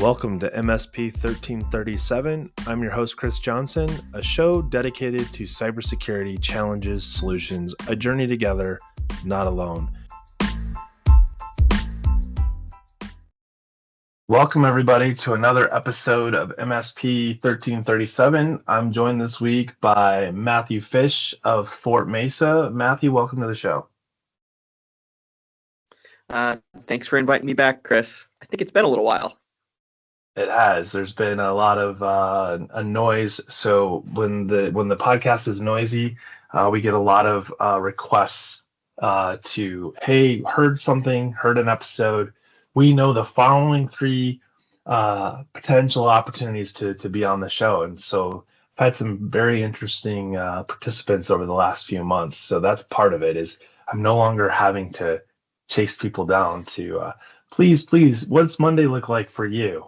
Welcome to MSP 1337. I'm your host, Chris Johnson, a show dedicated to cybersecurity challenges, solutions, a journey together, not alone. Welcome, everybody, to another episode of MSP 1337. I'm joined this week by Matthew Fisch of FortMesa. Matthew, welcome to the show. Thanks for inviting me back, Chris. I think it's been a little while. It has. There's been a lot of a noise. So when the podcast is noisy, we get a lot of requests to, hey, heard an episode. We know the following three potential opportunities to be on the show. And so I've had some very interesting participants over the last few months. So that's part of it, is I'm no longer having to chase people down to, please, what's Monday look like for you?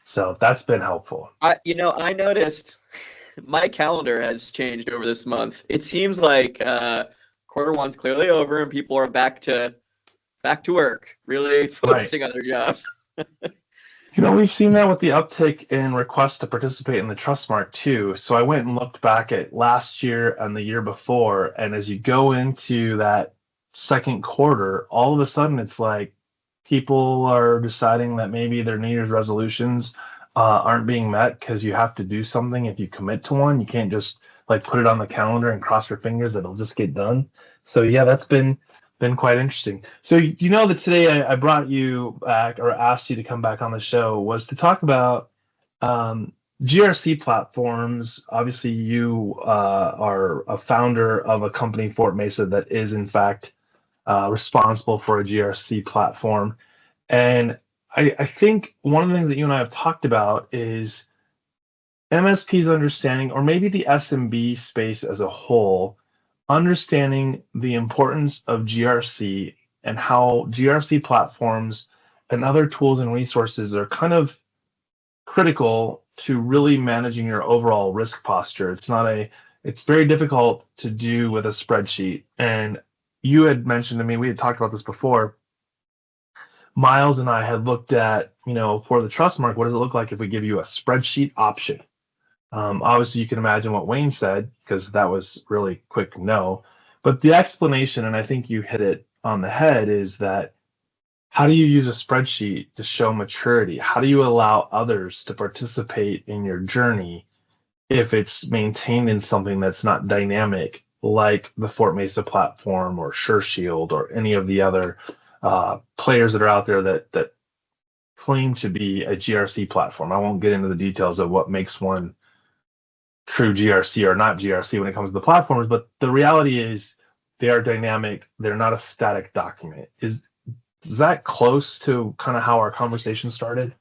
So that's been helpful. I noticed my calendar has changed over this month. It seems like quarter one's clearly over and people are back to work, really focusing on their jobs. We've seen that with the uptick in requests to participate in the Trustmark too. So I went and looked back at last year and the year before, and as you go into that second quarter, all of a sudden it's like people are deciding that maybe their New Year's resolutions aren't being met because you have to do something. If you commit to one, you can't just put it on the calendar and cross your fingers that it'll just get done. So yeah, that's been quite interesting. So you know that today I brought you back, or asked you to come back on the show, was to talk about GRC platforms. Obviously, you are a founder of a company, FortMesa, that is in fact responsible for a GRC platform. And I think one of the things that you and I have talked about is MSP's understanding, or maybe the SMB space as a whole, understanding the importance of GRC and how GRC platforms and other tools and resources are kind of critical to really managing your overall risk posture. It's very difficult to do with a spreadsheet. And you had mentioned to me, we had talked about this before, Miles and I had looked at, for the Trustmark, what does it look like if we give you a spreadsheet option? Obviously, you can imagine what Wayne said, because that was really quick no. But the explanation, and I think you hit it on the head, is that how do you use a spreadsheet to show maturity? How do you allow others to participate in your journey if it's maintained in something that's not dynamic, like the FortMesa platform or SureShield or any of the other players that are out there that claim to be a GRC platform? I won't get into the details of what makes one true GRC or not GRC when it comes to the platforms, but the reality is they are dynamic. They're not a static document. Is that close to kind of how our conversation started?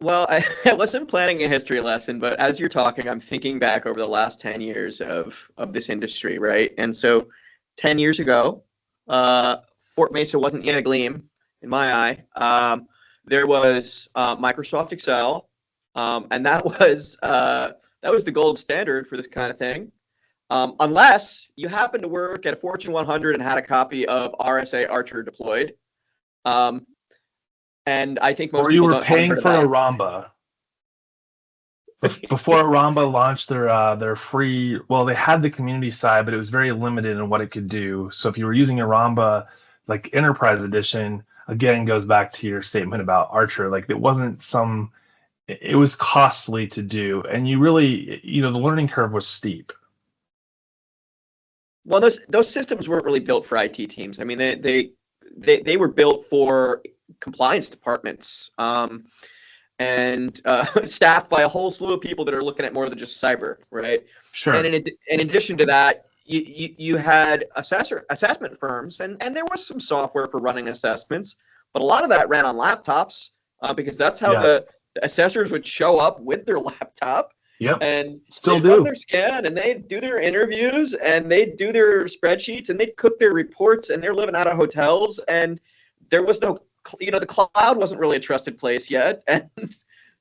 Well, I wasn't planning a history lesson, but as you're talking, I'm thinking back over the last 10 years of this industry, right? And so 10 years ago, FortMesa wasn't yet a gleam in my eye. There was Microsoft Excel, and that was the gold standard for this kind of thing. Unless you happened to work at a Fortune 100 and had a copy of RSA Archer deployed. And I think most people were paying for Aramba. Before Aramba launched their free, well, they had the community side, but it was very limited in what it could do. So if you were using Aramba, like Enterprise Edition, again, goes back to your statement about Archer. It was costly to do. And you really, the learning curve was steep. Well, those systems weren't really built for IT teams. I mean, they were built for compliance departments and staffed by a whole slew of people that are looking at more than just cyber, right? Sure. And in addition to that, you had assessment firms, and there was some software for running assessments, but a lot of that ran on laptops because that's how the assessors would show up with their laptop. Yep. And still do their scan, and they do their interviews, and they do their spreadsheets, and they cook their reports, and they're living out of hotels, and there was no, the cloud wasn't really a trusted place yet, and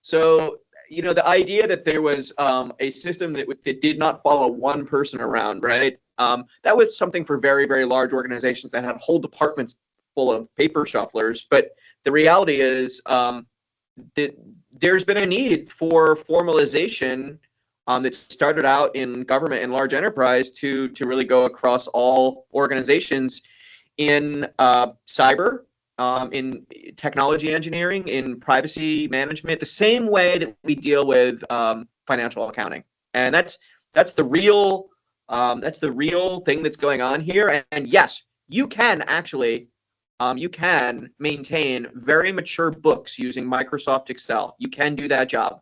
so the idea that there was a system that did not follow one person around, right? That was something for very, very large organizations that had whole departments full of paper shufflers, but the reality is that there's been a need for formalization that started out in government and large enterprise to really go across all organizations in cyber, in technology engineering, in privacy management, the same way that we deal with financial accounting. And that's the real thing that's going on here. And yes, you can actually you can maintain very mature books using Microsoft Excel. You can do that job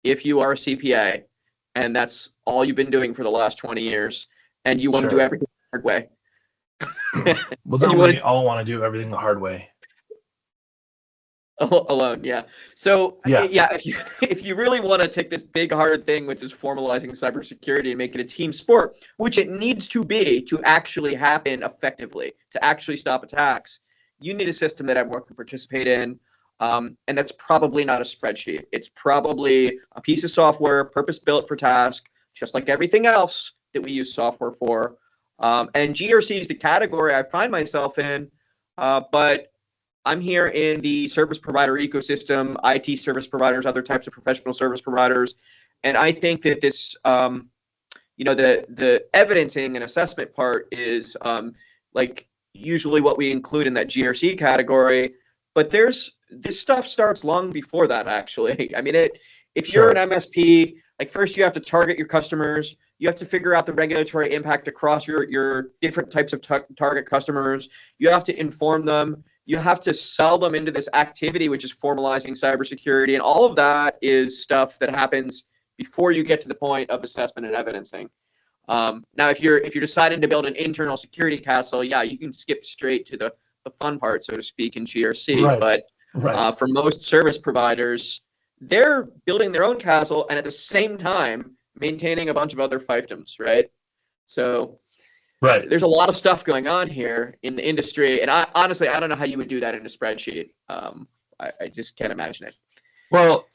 if you are a CPA, and that's all you've been doing for the last 20 years, and you want to do everything the hard way. Well, don't we all want to do everything the hard way? Alone, yeah. So yeah, if you really want to take this big hard thing, which is formalizing cybersecurity and make it a team sport, which it needs to be to actually happen effectively, to actually stop attacks, you need a system that everyone can participate in. And that's probably not a spreadsheet. It's probably a piece of software purpose-built for task, just like everything else that we use software for. And GRC is the category I find myself in, but I'm here in the service provider ecosystem, IT service providers, other types of professional service providers. And I think that this, the evidencing and assessment part is like usually what we include in that GRC category. But this stuff starts long before that, actually. I mean, if you're an MSP, like first you have to target your customers. You have to figure out the regulatory impact across your different types of target customers. You have to inform them. You have to sell them into this activity, which is formalizing cybersecurity. And all of that is stuff that happens before you get to the point of assessment and evidencing. Now, if you're deciding to build an internal security castle, yeah, you can skip straight to the fun part, so to speak, in GRC. Right. But for most service providers, they're building their own castle and at the same time maintaining a bunch of other fiefdoms, right? So there's a lot of stuff going on here in the industry, and honestly, I don't know how you would do that in a spreadsheet. I just can't imagine it. Well,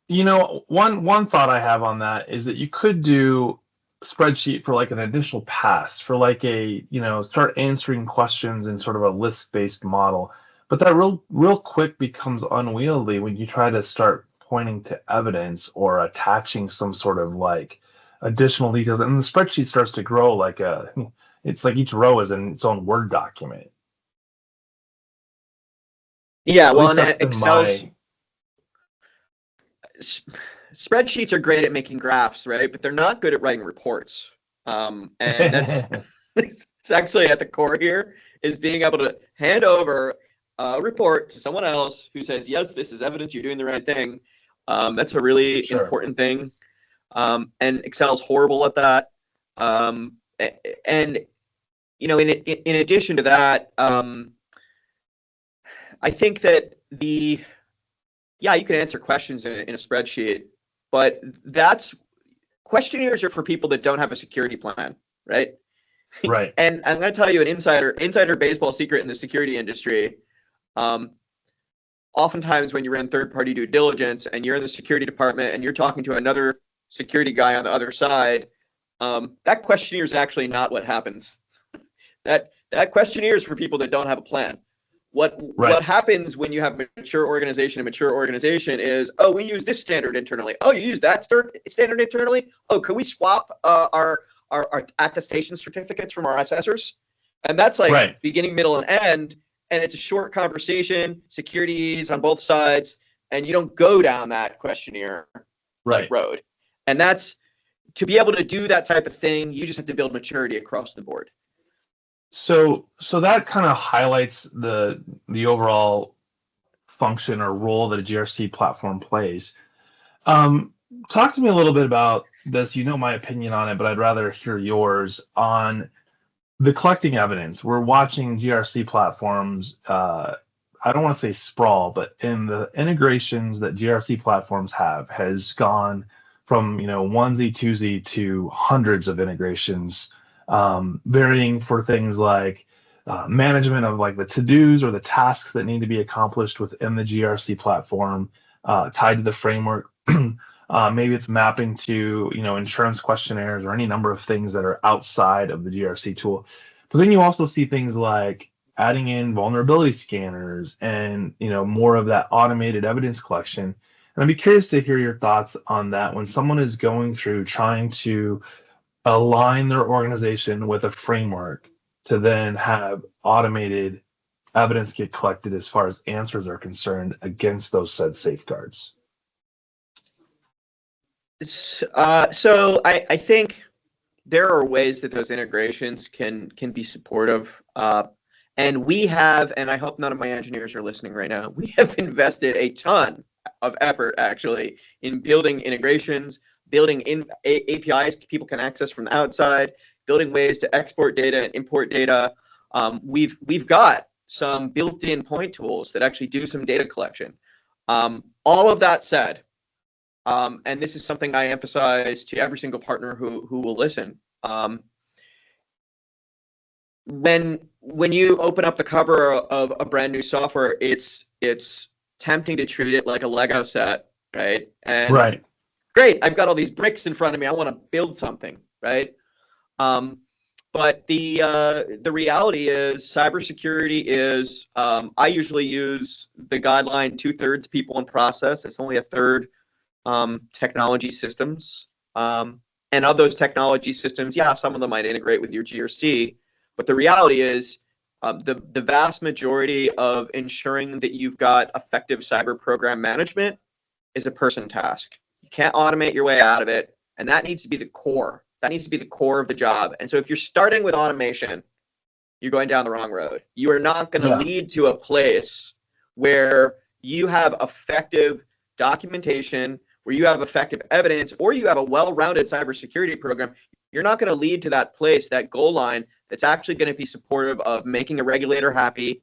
one thought I have on that is that you could do spreadsheet for like an initial pass, for like a, start answering questions in sort of a list-based model. But that real quick becomes unwieldy when you try to start pointing to evidence or attaching some sort of like additional details, and the spreadsheet starts to grow like it's like each row is in its own Word document. Yeah, well, and Excel's spreadsheets are great at making graphs, right? But they're not good at writing reports. And that's it's actually at the core here, is being able to hand over a report to someone else who says, yes, this is evidence you're doing the right thing. That's a really important thing. And Excel's horrible at that. And in addition to that, I think that you can answer questions in a spreadsheet, but questionnaires are for people that don't have a security plan, right? Right. And I'm going to tell you an insider baseball secret in the security industry. Oftentimes when you're in third-party due diligence and you're in the security department and you're talking to another security guy on the other side, that questionnaire is actually not what happens. That questionnaire is for people that don't have a plan. What happens when you have a mature organization is, oh, we use this standard internally. Oh, you use that standard internally? Oh, can we swap our attestation certificates from our assessors? And that's like beginning, middle, and end. And it's a short conversation, securities on both sides, and you don't go down that questionnaire road. And that's, to be able to do that type of thing, you just have to build maturity across the board. So that kind of highlights the overall function or role that a GRC platform plays. Talk to me a little bit about this. You know my opinion on it, but I'd rather hear yours on the collecting evidence. We're watching GRC platforms, I don't want to say sprawl, but in the integrations that GRC platforms has gone from, onesie, twosie to hundreds of integrations, varying for things like management of like the to-dos or the tasks that need to be accomplished within the GRC platform, tied to the framework. Maybe it's mapping to, insurance questionnaires or any number of things that are outside of the GRC tool. But then you also see things like adding in vulnerability scanners and, more of that automated evidence collection. And I'd be curious to hear your thoughts on that when someone is going through trying to align their organization with a framework to then have automated evidence get collected as far as answers are concerned against those said safeguards. So I think there are ways that those integrations can be supportive. And we have, and I hope none of my engineers are listening right now, we have invested a ton of effort actually in building integrations, building in APIs people can access from the outside, building ways to export data and import data. We've got some built-in point tools that actually do some data collection. All of that said, and this is something I emphasize to every single partner who will listen. When you open up the cover of a brand new software, it's tempting to treat it like a Lego set, right? And right. Great, I've got all these bricks in front of me. I want to build something, right? But the reality is cybersecurity is, I usually use the guideline 2/3 people and process. It's only 1/3 technology systems. And of those technology systems, yeah, some of them might integrate with your GRC, but the reality is the vast majority of ensuring that you've got effective cyber program management is a person task. You can't automate your way out of it, and that needs to be the core. That needs to be the core of the job. And so if you're starting with automation, you're going down the wrong road. You are not going to lead to a place where you have effective documentation, where you have effective evidence, or you have a well-rounded cybersecurity program. You're not going to lead to that place, that goal line, that's actually going to be supportive of making a regulator happy,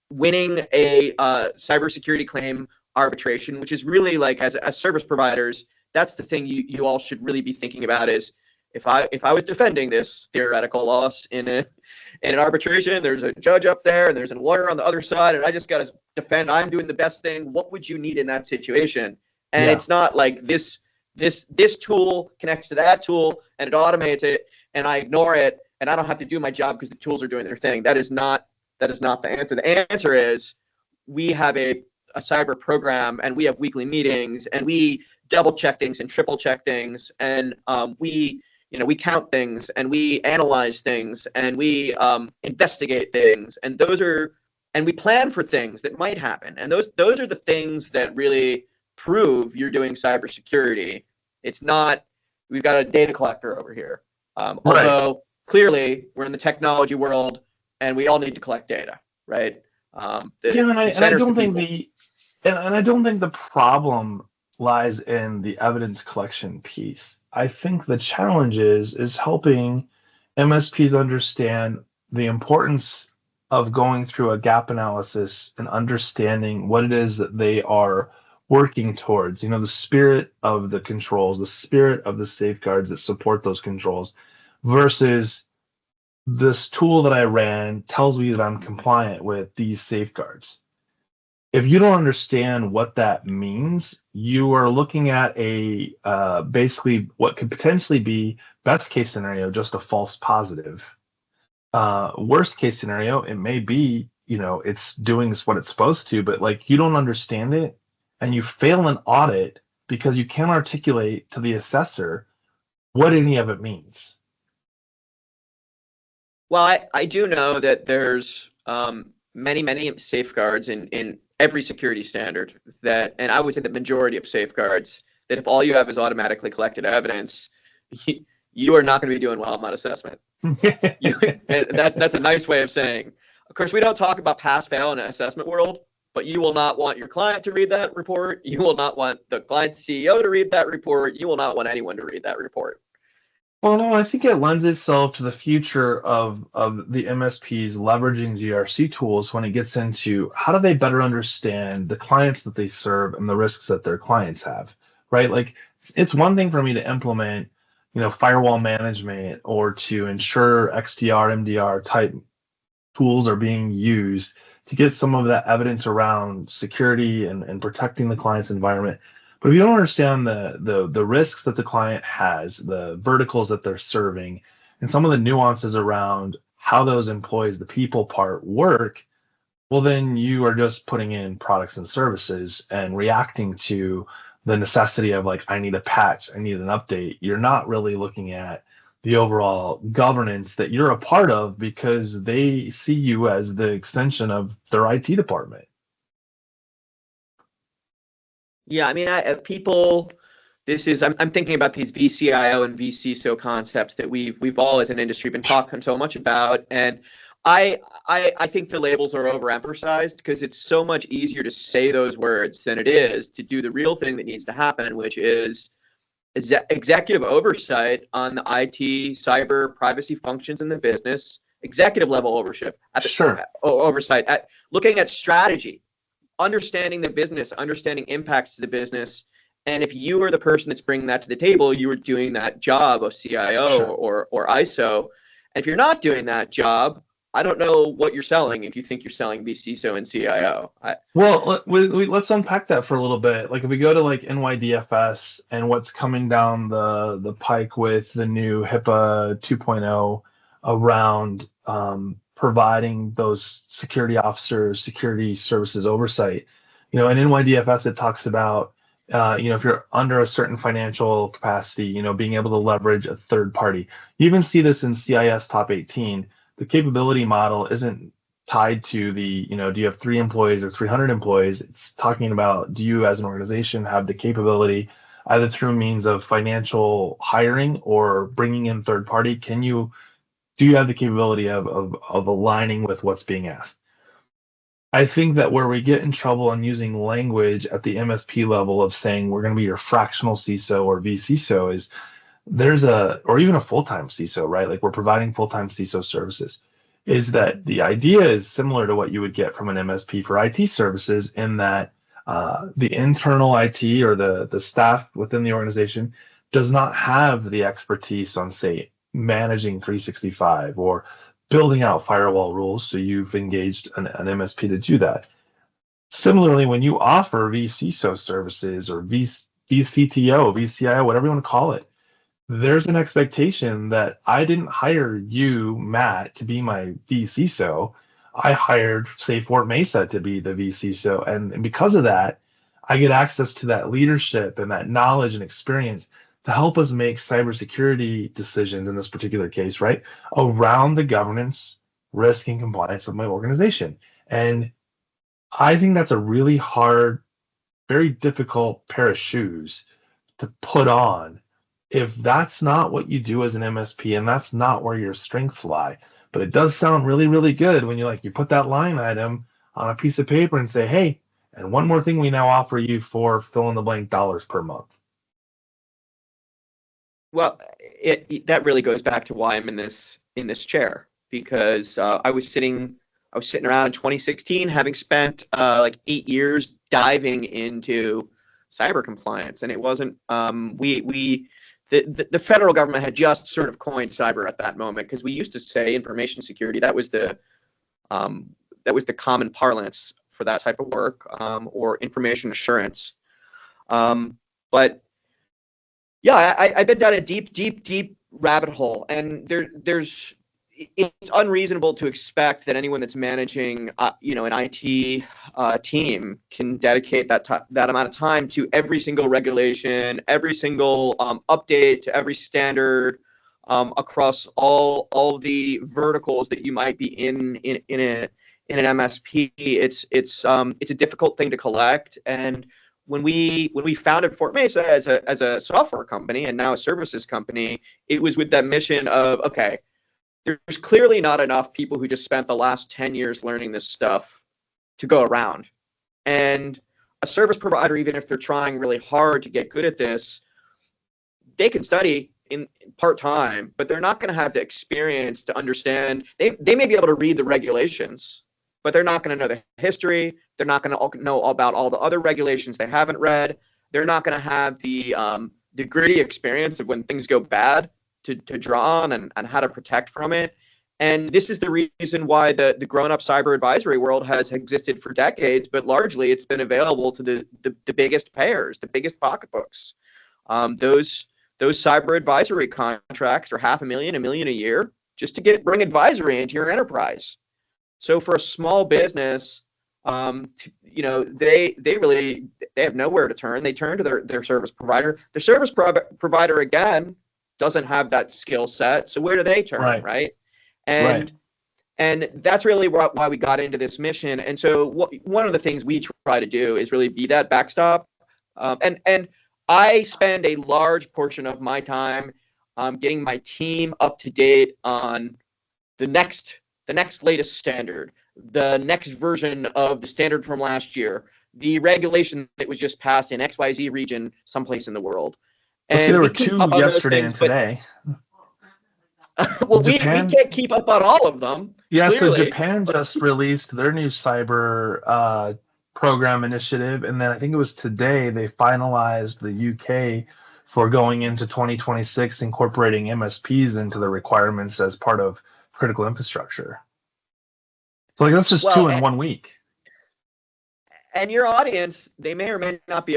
winning a cybersecurity claim arbitration, which is really like, as service providers, that's the thing you all should really be thinking about is, if I was defending this theoretical loss in an arbitration, there's a judge up there and there's a lawyer on the other side, and I just got to defend, I'm doing the best thing. What would you need in that situation? And it's not like this tool connects to that tool and it automates it and I ignore it and I don't have to do my job because the tools are doing their thing. That is not the answer. The answer is we have a cyber program and we have weekly meetings and we double check things and triple check things and we count things and we analyze things and we investigate things and we plan for things that might happen, and those are the things that really prove you're doing cybersecurity. It's not we've got a data collector over here. Although clearly we're in the technology world and we all need to collect data, right? I don't think the problem lies in the evidence collection piece. I think the challenge is helping MSPs understand the importance of going through a gap analysis and understanding what it is that they are working towards, the spirit of the controls, the spirit of the safeguards that support those controls, versus this tool that I ran tells me that I'm compliant with these safeguards. If you don't understand what that means, you are looking at a basically what could potentially be best case scenario, just a false positive. Worst case scenario, it may be, it's doing what it's supposed to, but like you don't understand it. And you fail an audit because you can't articulate to the assessor what any of it means. Well, I do know that there's many safeguards in every security standard and I would say the majority of safeguards, that if all you have is automatically collected evidence, you are not going to be doing well on assessment. That's a nice way of saying. Of course, we don't talk about pass-fail in an assessment world, but you will not want your client to read that report. You will not want the client's CEO to read that report. You will not want anyone to read that report. Well, no, I think it lends itself to the future of the MSPs leveraging GRC tools when it gets into how do they better understand the clients that they serve and the risks that their clients have, right? Like, it's one thing for me to implement, firewall management or to ensure XDR, MDR type tools are being used to get some of that evidence around security and protecting the client's environment. But if you don't understand the risks that the client has, the verticals that they're serving, and some of the nuances around how those employees, the people part, work, well, then you are just putting in products and services and reacting to the necessity of like, I need a patch, I need an update. You're not really looking at the overall governance that you're a part of because they see you as the extension of their IT department. Yeah, I mean, I'm thinking about these VCIO and VCISO concepts that we've all as an industry been talking so much about, and I think the labels are overemphasized because it's so much easier to say those words than it is to do the real thing that needs to happen, which is executive oversight on the IT, cyber, privacy functions in the business, executive level oversight, looking at strategy, understanding the business, understanding impacts to the business. And if you are the person that's bringing that to the table, you are doing that job of CIO or ISO. And if you're not doing that job, I don't know what you're selling if you think you're selling VCISO and CIO. Well, let's unpack that for a little bit. Like if we go to like NYDFS and what's coming down the pike with the new HIPAA 2.0 around providing those security officers, security services oversight. In NYDFS, it talks about, if you're under a certain financial capacity, being able to leverage a third party. You even see this in CIS Top 18. The capability model isn't tied to the, do you have 3 employees or 300 employees? It's talking about, do you as an organization have the capability, either through means of financial hiring or bringing in third party? Do you have the capability of aligning with what's being asked? I think that where we get in trouble on using language at the MSP level of saying we're going to be your fractional CISO or VCISO is or even a full-time CISO, right? Like we're providing full-time CISO services, is that the idea is similar to what you would get from an MSP for IT services in that the internal IT or the staff within the organization does not have the expertise on, say, managing 365 or building out firewall rules. So you've engaged an MSP to do that. Similarly, when you offer VCISO services or VCTO, VCIO, whatever you want to call it, there's an expectation that I didn't hire you, Matt, to be my VCISO. I hired, say, FortMesa to be the VCISO. And because of that, I get access to that leadership and that knowledge and experience to help us make cybersecurity decisions in this particular case, right, around the governance, risk, and compliance of my organization. And I think that's a really hard, very difficult pair of shoes to put on if that's not what you do as an MSP and that's not where your strengths lie. But it does sound really, really good when you put that line item on a piece of paper and say, hey, and one more thing we now offer you for fill in the blank dollars per month. Well, that really goes back to why I'm in this chair, because I was sitting around in 2016, having spent like 8 years diving into cyber compliance, and it wasn't the federal government had just sort of coined cyber at that moment, because we used to say information security. That was the common parlance for that type of work, or information assurance. But yeah, I've been down a deep rabbit hole, and it's unreasonable to expect that anyone that's managing, an IT team can dedicate that amount of time to every single regulation, every single update to every standard across all the verticals that you might be in an MSP. It's a difficult thing to collect. And when we founded FortMesa as a software company and now a services company, it was with that mission of, okay, there's clearly not enough people who just spent the last 10 years learning this stuff to go around. And a service provider, even if they're trying really hard to get good at this, they can study in part-time, but they're not going to have the experience to understand. They may be able to read the regulations, but they're not going to know the history. They're not going to know about all the other regulations they haven't read. They're not going to have the gritty experience of when things go bad to draw on and how to protect from it. And this is the reason why the grown-up cyber advisory world has existed for decades, but largely it's been available to the biggest payers, the biggest pocketbooks. Those cyber advisory contracts are $500,000, $1 million a year. just to bring advisory into your enterprise. So for a small business, they have nowhere to turn. They turn to their service provider. The service provider, again, doesn't have that skill set. So where do they turn, right? And that's really why we got into this mission. And so one of the things we try to do is really be that backstop. And I spend a large portion of my time getting my team up to date on the next latest standard, the next version of the standard from last year, the regulation that was just passed in XYZ region someplace in the world. And there were two yesterday and today. Well, we can't keep up on all of them. Yeah, clearly. So Japan just released their new cyber program initiative, and then I think it was today they finalized the UK for going into 2026, incorporating MSPs into the requirements as part of critical infrastructure. So that's just two in 1 week. And your audience, they may or may not be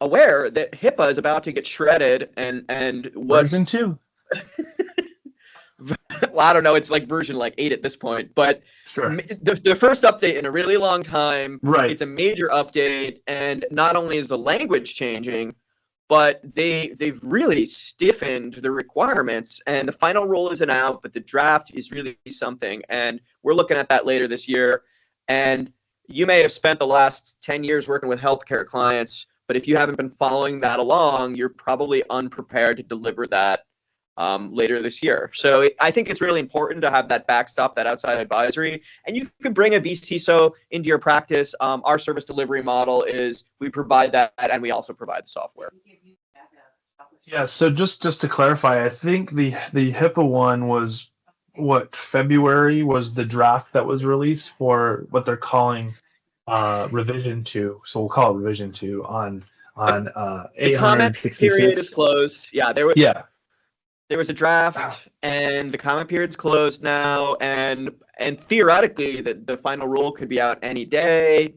aware that HIPAA is about to get shredded, and version 2. Well, I don't know. It's like version 8 at this point, but sure. The first update in a really long time. Right. It's a major update, and not only is the language changing, but they've really stiffened the requirements, and the final rule isn't out, but the draft is really something, and we're looking at that later this year. And you may have spent the last 10 years working with healthcare clients, but if you haven't been following that along, you're probably unprepared to deliver that later this year. So I think it's really important to have that backstop, that outside advisory, and you can bring a vCISO into your practice. Our service delivery model is we provide that, and we also provide the software. Yeah, so just to clarify, I think the HIPAA one was February was the draft that was released for what they're calling revision 2. So we'll call it revision 2 on the comment period is closed. Yeah, there was a draft, and the comment period's closed now, and theoretically, the final rule could be out any day.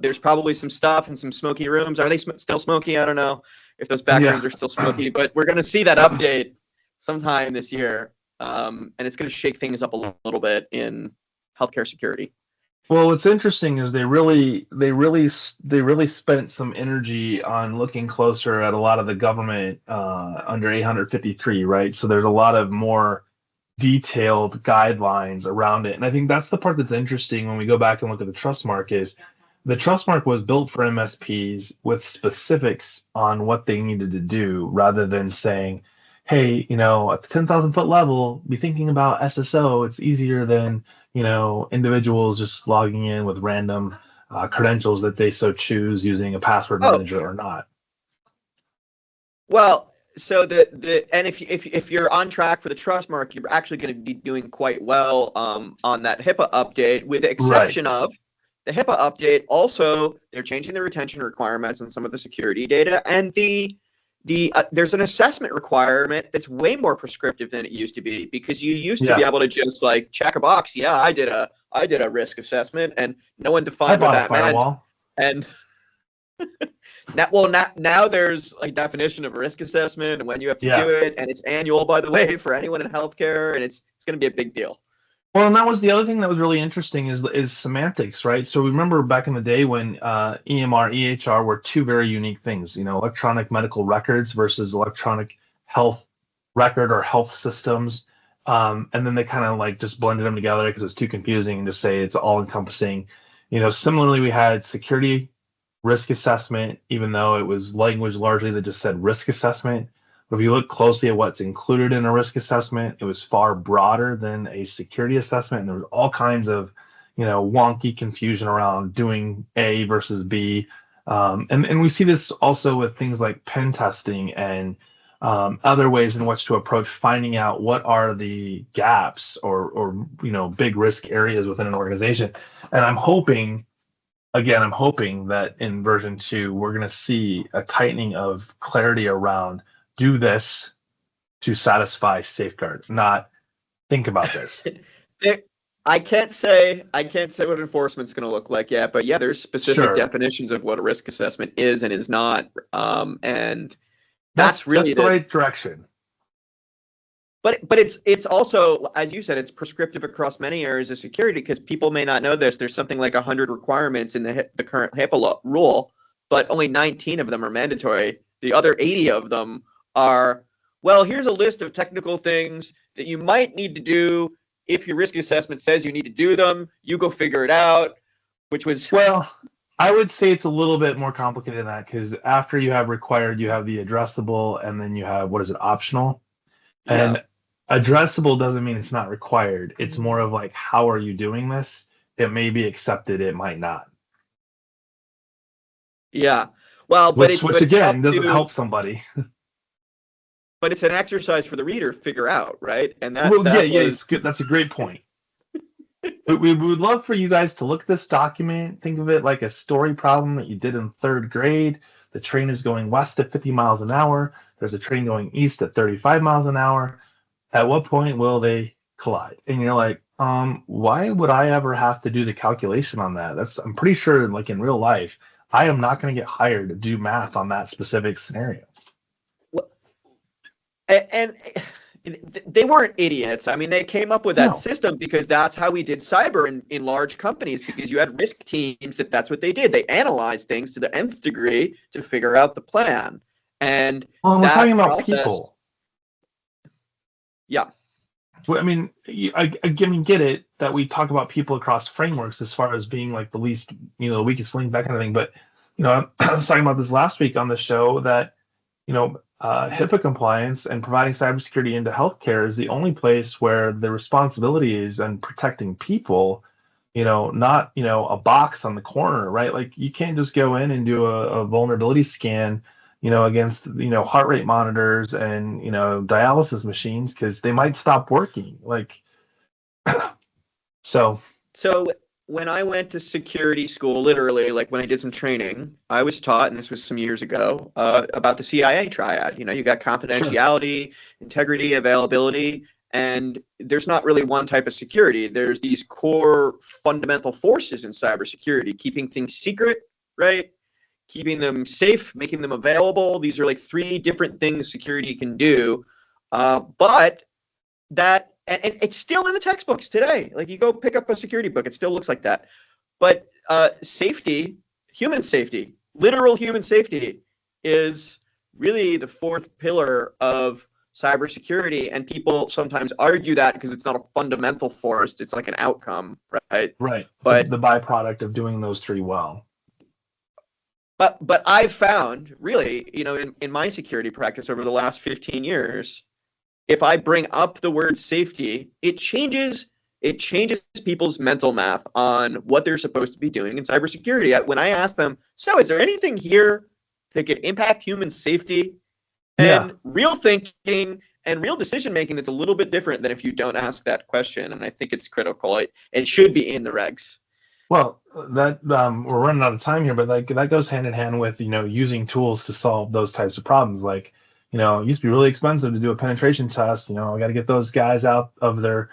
There's probably some stuff in some smoky rooms. Are they still smoky? I don't know if those back rooms are still smoky, but we're going to see that update sometime this year, and it's going to shake things up a little bit in healthcare security. Well, what's interesting is they really spent some energy on looking closer at a lot of the government under 853, right? So there's a lot of more detailed guidelines around it, and I think that's the part that's interesting when we go back and look at the Trustmark. Is the Trustmark was built for MSPs with specifics on what they needed to do, rather than saying, hey, at the 10,000 foot level, be thinking about SSO. It's easier than individuals just logging in with random credentials that they so choose using a password manager or not. Well, so and if you're on track for the Trustmark, you're actually going to be doing quite well on that HIPAA update, with the exception of the HIPAA update. Also, they're changing the retention requirements on some of the security data, and there's an assessment requirement that's way more prescriptive than it used to be, because you used to be able to just check a box. Yeah, I did a risk assessment, and no one defined what that meant. And now there's a definition of a risk assessment and when you have to do it, and it's annual, by the way, for anyone in healthcare, and it's going to be a big deal. Well, and that was the other thing that was really interesting is semantics, right? So remember back in the day when EMR, EHR were two very unique things, electronic medical records versus electronic health record or health systems. And then they kind of just blended them together because it was too confusing to say it's all encompassing. Similarly, we had security risk assessment, even though it was language largely that just said risk assessment. But if you look closely at what's included in a risk assessment, it was far broader than a security assessment. And there was all kinds of, wonky confusion around doing A versus B. And we see this also with things like pen testing and other ways in which to approach finding out what are the gaps or big risk areas within an organization. And I'm hoping that in version 2, we're going to see a tightening of clarity around do this to satisfy safeguard, not think about this. I can't say what enforcement's going to look like yet, but there's specific definitions of what a risk assessment is and is not, and that's really the right direction. But it's also, as you said, it's prescriptive across many areas of security because people may not know this. There's something like 100 requirements in the current HIPAA rule, but only 19 of them are mandatory. The other 80 of them are, well, here's a list of technical things that you might need to do. If your risk assessment says you need to do them, you go figure it out, which was... Well, I would say it's a little bit more complicated than that because after you have required, you have the addressable, and then you have, what is it, optional? And Yeah. addressable doesn't mean it's not required. It's more of like, how are you doing this? It may be accepted, it might not. Yeah. Well, Which again doesn't help somebody. But it's an exercise for the reader to figure out, right? And that, well, that yeah, was... it's good. That's a great point. we would love for you guys to look at this document. Think of it like a story problem that you did in 3rd grade. The train is going west at 50 miles an hour. There's a train going east at 35 miles an hour. At what point will they collide? And you're like, why would I ever have to do the calculation on that? I'm pretty sure, like in real life, I am not going to get hired to do math on that specific scenario. And they weren't idiots. I mean, they came up with that system because that's how we did cyber in large companies, because you had risk teams that's what they did. They analyzed things to the nth degree to figure out the plan. And we're talking about people. Yeah. Well, I mean, I get it that we talk about people across frameworks as far as being like the least, the weakest link, that kind of thing. But, I was talking about this last week on the show that, HIPAA compliance and providing cybersecurity into healthcare is the only place where the responsibility is on protecting people, not, a box on the corner, right? Like you can't just go in and do a vulnerability scan, against, heart rate monitors and, dialysis machines because they might stop working. Like, so when I went to security school, literally, like when I did some training, I was taught, and this was some years ago, about the CIA triad. You got confidentiality, integrity, availability, and there's not really one type of security. There's these core fundamental forces in cybersecurity: keeping things secret, right? Keeping them safe, making them available. These are like 3 different things security can do. But that, and it's still in the textbooks today. Like you go pick up a security book, it still looks like that. But safety, human safety, literal human safety, is really the 4th pillar of cybersecurity. And people sometimes argue that because it's not a fundamental force, it's like an outcome, right? Right. But the byproduct of doing those 3 well. But I've found, really, in my security practice over the last 15 years, if I bring up the word safety, it changes people's mental map on what they're supposed to be doing in cybersecurity. When I ask them, so is there anything here that could impact human safety? And real thinking and real decision making that's a little bit different than if you don't ask that question. And I think it's critical. It should be in the regs. Well, that we're running out of time here, but that goes hand in hand with using tools to solve those types of problems. Like it used to be really expensive to do a penetration test. I got to get those guys out of their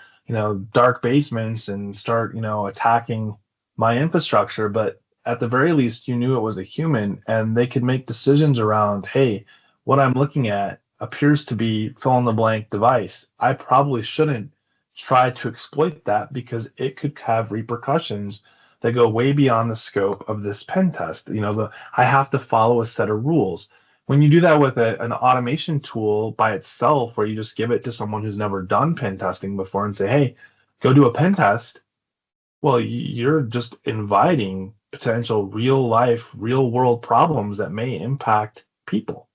dark basements and start attacking my infrastructure. But at the very least, you knew it was a human, and they could make decisions around, hey, what I'm looking at appears to be fill in the blank device. I probably shouldn't try to exploit that because it could have repercussions that go way beyond the scope of this pen test. I have to follow a set of rules. When you do that with an automation tool by itself, where you just give it to someone who's never done pen testing before and say, hey, go do a pen test, well, you're just inviting potential real life, real world problems that may impact people.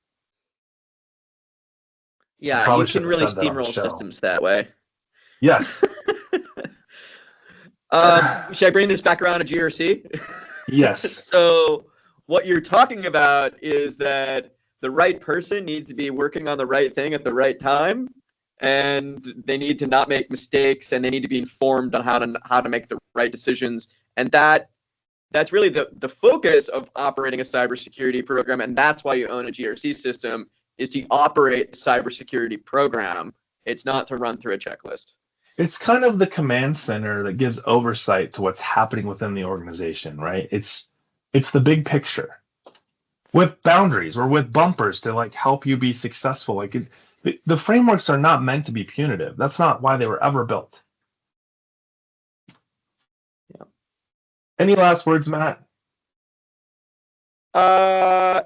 Yeah, you can really steamroll systems that way. Yes. Should I bring this back around to GRC? Yes. So what you're talking about is that the right person needs to be working on the right thing at the right time, and they need to not make mistakes, and they need to be informed on how to make the right decisions. And that's really the focus of operating a cybersecurity program, and that's why you own a GRC system, is to operate the cybersecurity program. It's not to run through a checklist. It's kind of the command center that gives oversight to what's happening within the organization, right? It's the big picture with boundaries or with bumpers to help you be successful. The frameworks are not meant to be punitive. That's not why they were ever built. Yeah. Any last words, Matt?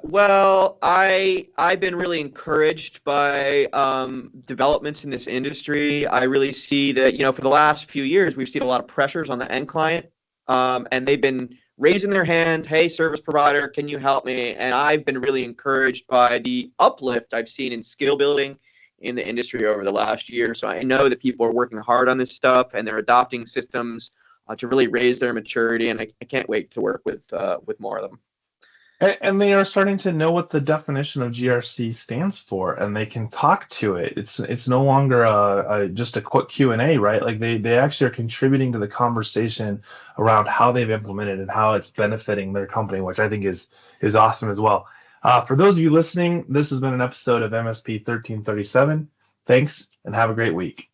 Well, I've been really encouraged by developments in this industry. I really see that, for the last few years, we've seen a lot of pressures on the end client, and they've been raising their hand, hey, service provider, can you help me? And I've been really encouraged by the uplift I've seen in skill building in the industry over the last year. So I know that people are working hard on this stuff and they're adopting systems to really raise their maturity, and I can't wait to work with more of them. And they are starting to know what the definition of GRC stands for, and they can talk to it. It's no longer just a quick Q&A, right? Like they actually are contributing to the conversation around how they've implemented and how it's benefiting their company, which I think is awesome as well. For those of you listening, this has been an episode of MSP 1337. Thanks, and have a great week.